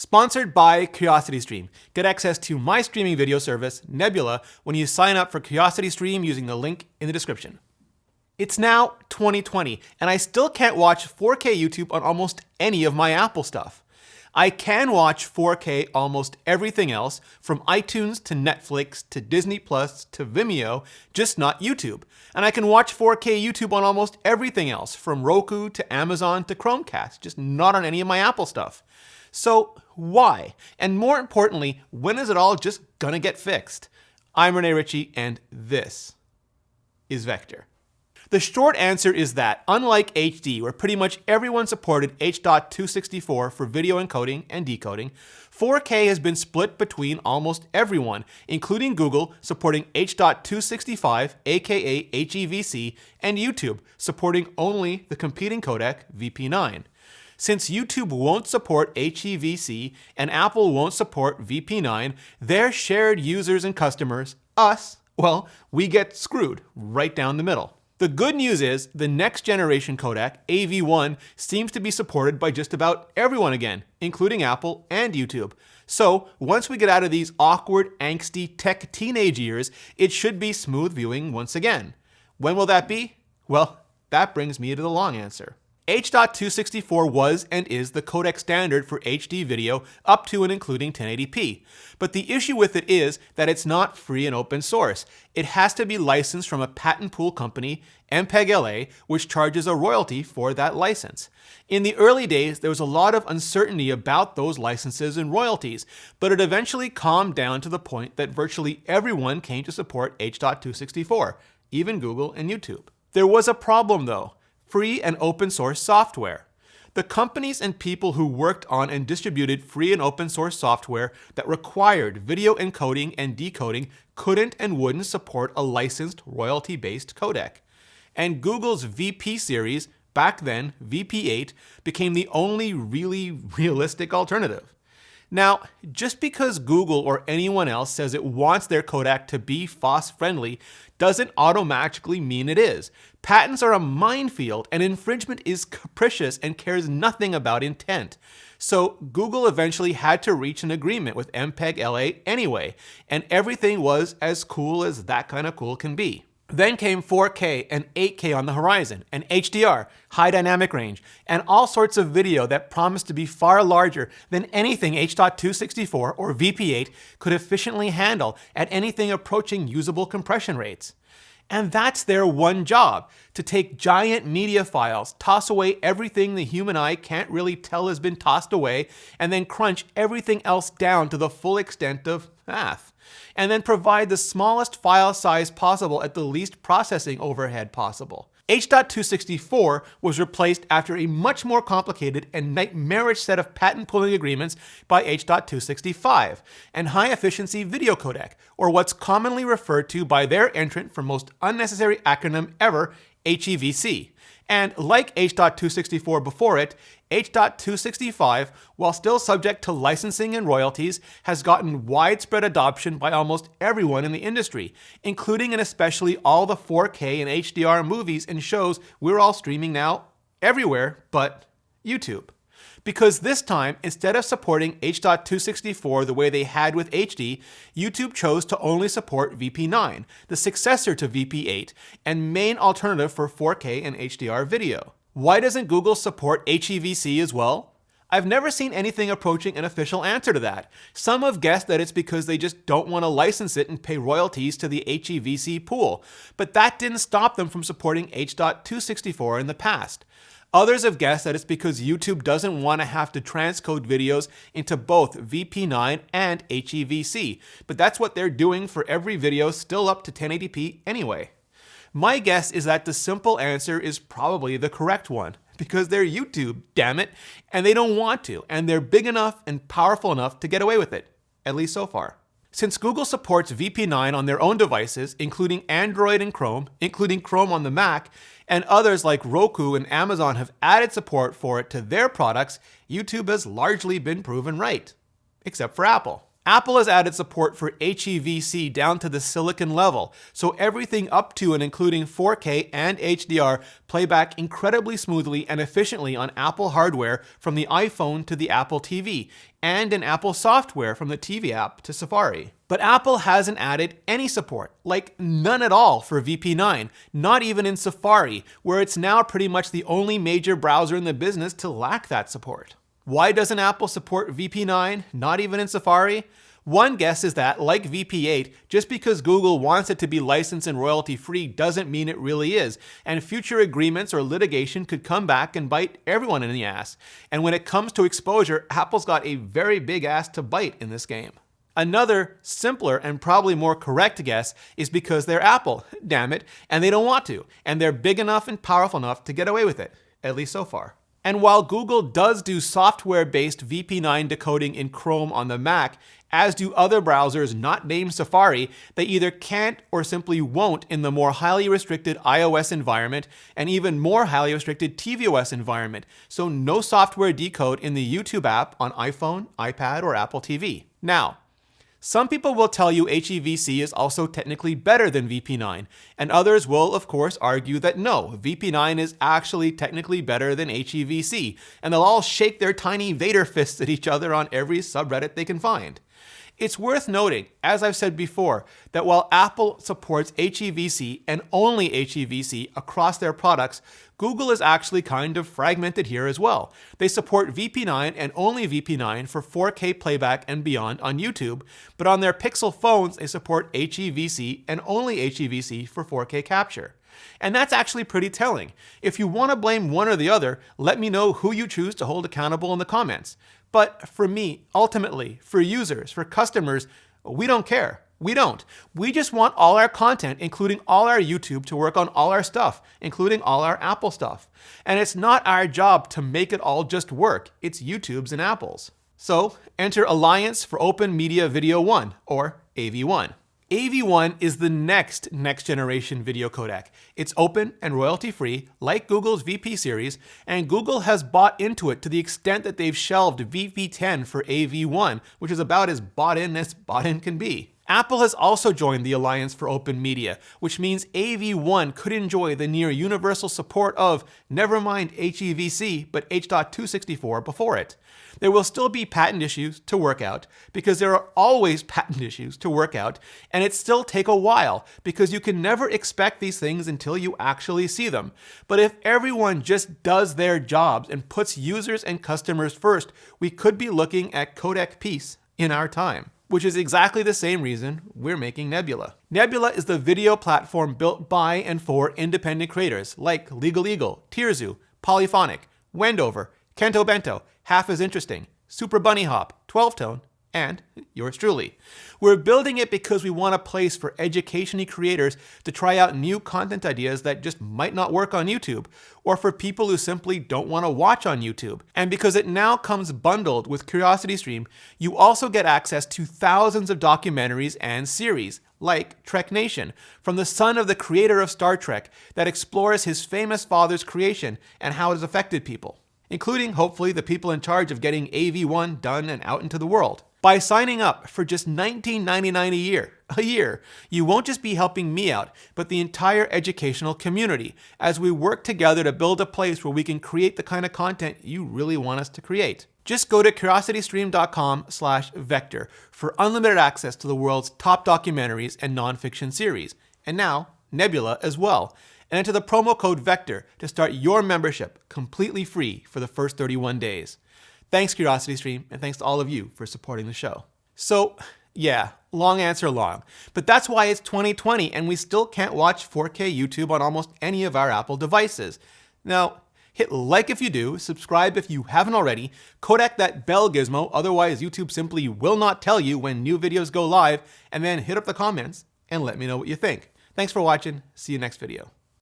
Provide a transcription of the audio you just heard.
Sponsored by CuriosityStream. Get access to my streaming video service, Nebula, when you sign up for CuriosityStream using the link in the description. It's now 2020, and I still can't watch 4K YouTube on almost any of my Apple stuff. I can watch 4K almost everything else, from iTunes to Netflix to Disney Plus to Vimeo, just not YouTube. And I can watch 4K YouTube on almost everything else, from Roku to Amazon to Chromecast, just not on any of my Apple stuff. So why? And more importantly, when is it all just gonna get fixed? I'm Rene Ritchie, and this is Vector. The short answer is that, unlike HD, where pretty much everyone supported H.264 for video encoding and decoding, 4K has been split between almost everyone, including Google supporting H.265, aka HEVC, and YouTube supporting only the competing codec VP9. Since YouTube won't support HEVC and Apple won't support VP9, their shared users and customers, us, well, we get screwed right down the middle. The good news is the next generation codec, AV1, seems to be supported by just about everyone again, including Apple and YouTube. So once we get out of these awkward, angsty tech teenage years, it should be smooth viewing once again. When will that be? Well, that brings me to the long answer. H.264 was and is the codec standard for HD video up to and including 1080p. But the issue with it is that it's not free and open source. It has to be licensed from a patent pool company, MPEG-LA, which charges a royalty for that license. In the early days, there was a lot of uncertainty about those licenses and royalties, but it eventually calmed down to the point that virtually everyone came to support H.264, even Google and YouTube. There was a problem though. Free and open source software. The companies and people who worked on and distributed free and open source software that required video encoding and decoding couldn't and wouldn't support a licensed royalty-based codec. And Google's VP series, back then VP8, became the only really realistic alternative. Now, just because Google or anyone else says it wants their codec to be FOSS-friendly doesn't automatically mean it is. Patents are a minefield, and infringement is capricious and cares nothing about intent. So Google eventually had to reach an agreement with MPEG-LA anyway, and everything was as cool as that kind of cool can be. Then came 4K and 8K on the horizon, and HDR, high dynamic range, and all sorts of video that promised to be far larger than anything H.264 or VP8 could efficiently handle at anything approaching usable compression rates. And that's their one job, to take giant media files, toss away everything the human eye can't really tell has been tossed away, and then crunch everything else down to the full extent of math. And then provide the smallest file size possible at the least processing overhead possible. H.264 was replaced after a much more complicated and nightmarish set of patent pooling agreements by H.265, and high-efficiency video codec, or what's commonly referred to by their entrant for most unnecessary acronym ever, HEVC. And like H.264 before it, H.265, while still subject to licensing and royalties, has gotten widespread adoption by almost everyone in the industry, including and especially all the 4K and HDR movies and shows we're all streaming now everywhere but YouTube. Because this time, instead of supporting H.264 the way they had with HD, YouTube chose to only support VP9, the successor to VP8, and main alternative for 4K and HDR video. Why doesn't Google support HEVC as well? I've never seen anything approaching an official answer to that. Some have guessed that it's because they just don't want to license it and pay royalties to the HEVC pool, but that didn't stop them from supporting H.264 in the past. Others have guessed that it's because YouTube doesn't want to have to transcode videos into both VP9 and HEVC, but that's what they're doing for every video still up to 1080p anyway. My guess is that the simple answer is probably the correct one, because they're YouTube, damn it, and they don't want to, and they're big enough and powerful enough to get away with it, at least so far. Since Google supports VP9 on their own devices, including Android and Chrome, including Chrome on the Mac, and others like Roku and Amazon have added support for it to their products, YouTube has largely been proven right. Except for Apple. Apple has added support for HEVC down to the silicon level, so everything up to and including 4K and HDR play back incredibly smoothly and efficiently on Apple hardware from the iPhone to the Apple TV, and in Apple software from the TV app to Safari. But Apple hasn't added any support, like none at all, for VP9, not even in Safari, where it's now pretty much the only major browser in the business to lack that support. Why doesn't Apple support VP9, not even in Safari? One guess is that, like VP8, just because Google wants it to be licensed and royalty-free doesn't mean it really is, and future agreements or litigation could come back and bite everyone in the ass. And when it comes to exposure, Apple's got a very big ass to bite in this game. Another, simpler and probably more correct guess is because they're Apple, damn it, and they don't want to, and they're big enough and powerful enough to get away with it, at least so far. And while Google does do software-based VP9 decoding in Chrome on the Mac, as do other browsers not named Safari, they either can't or simply won't in the more highly restricted iOS environment and even more highly restricted tvOS environment, so no software decode in the YouTube app on iPhone, iPad, or Apple TV. Now, some people will tell you HEVC is also technically better than VP9, and others will, of course, argue that no, VP9 is actually technically better than HEVC, and they'll all shake their tiny Vader fists at each other on every subreddit they can find. It's worth noting, as I've said before, that while Apple supports HEVC and only HEVC across their products, Google is actually kind of fragmented here as well. They support VP9 and only VP9 for 4K playback and beyond on YouTube, but on their Pixel phones they support HEVC and only HEVC for 4K capture. And that's actually pretty telling. If you want to blame one or the other, let me know who you choose to hold accountable in the comments. But for me, ultimately, for users, for customers, we don't care. We don't. We just want all our content, including all our YouTube, to work on all our stuff, including all our Apple stuff. And it's not our job to make it all just work. It's YouTube's and Apple's. So enter Alliance for Open Media Video 1, or AV1. AV1 is the next generation video codec. It's open and royalty-free, like Google's VP series, and Google has bought into it to the extent that they've shelved VP10 for AV1, which is about as bought in can be. Apple has also joined the Alliance for Open Media, which means AV1 could enjoy the near universal support of, never mind HEVC, but H.264 before it. There will still be patent issues to work out, because there are always patent issues to work out, and it still take a while, because you can never expect these things until you actually see them. But if everyone just does their jobs and puts users and customers first, we could be looking at codec peace in our time. Which is exactly the same reason we're making Nebula. Nebula is the video platform built by and for independent creators like Legal Eagle, Tierzoo, Polyphonic, Wendover, Kento Bento, Half as Interesting, Super Bunny Hop, 12-Tone, and yours truly. We're building it because we want a place for educational creators to try out new content ideas that just might not work on YouTube, or for people who simply don't want to watch on YouTube. And because it now comes bundled with CuriosityStream, you also get access to thousands of documentaries and series, like Trek Nation, from the son of the creator of Star Trek, that explores his famous father's creation and how it has affected people, including, hopefully, the people in charge of getting AV1 done and out into the world. By signing up for just $19.99 a year, you won't just be helping me out, but the entire educational community, as we work together to build a place where we can create the kind of content you really want us to create. Just go to curiositystream.com/vector for unlimited access to the world's top documentaries and nonfiction series, and now Nebula as well. And enter the promo code VECTOR to start your membership completely free for the first 31 days. Thanks, CuriosityStream, and thanks to all of you for supporting the show. So, yeah, long answer long. But that's why it's 2020 and we still can't watch 4K YouTube on almost any of our Apple devices. Now, hit like if you do, subscribe if you haven't already, codec that bell gizmo, otherwise YouTube simply will not tell you when new videos go live, and then hit up the comments and let me know what you think. Thanks for watching. See you next video.